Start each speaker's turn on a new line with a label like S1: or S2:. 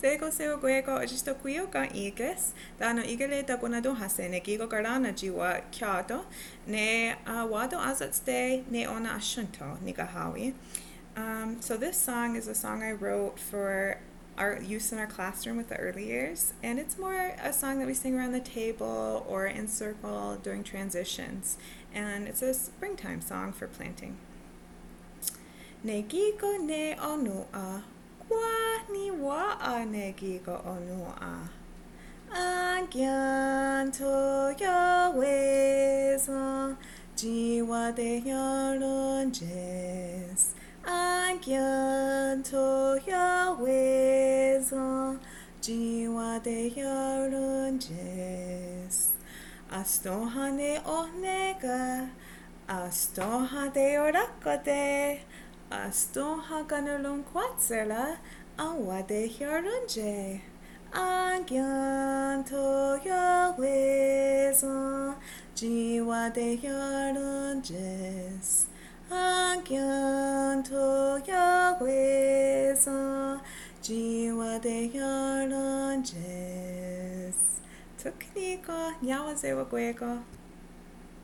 S1: Tego sewakwí Otsistohkwí igas, dano igale tagunado hase gigo garana jiwa kyato, ne wado azatste ne ona ashunto nigahawi. So this song is a song I wrote for our use in our classroom with the early years, and it's more a song that we sing around the table or in circle during transitions, and it's a springtime song for planting. Ne gigo ne onon'a, kwa niwá ne gigo onon'a. Enkyéntho yonwé watehyarontyes. Enkyéntho yonwé watehyarontyes. Ohstónha ne ohné, Ohstónha teyoráhkote, Ohstónha kanoronhkwá tshera, enwatehyaróntye. Enkyéntho yonwé watehyarontyes. Enkyéntho yonwé watehyaróntye. Tukniko, niwá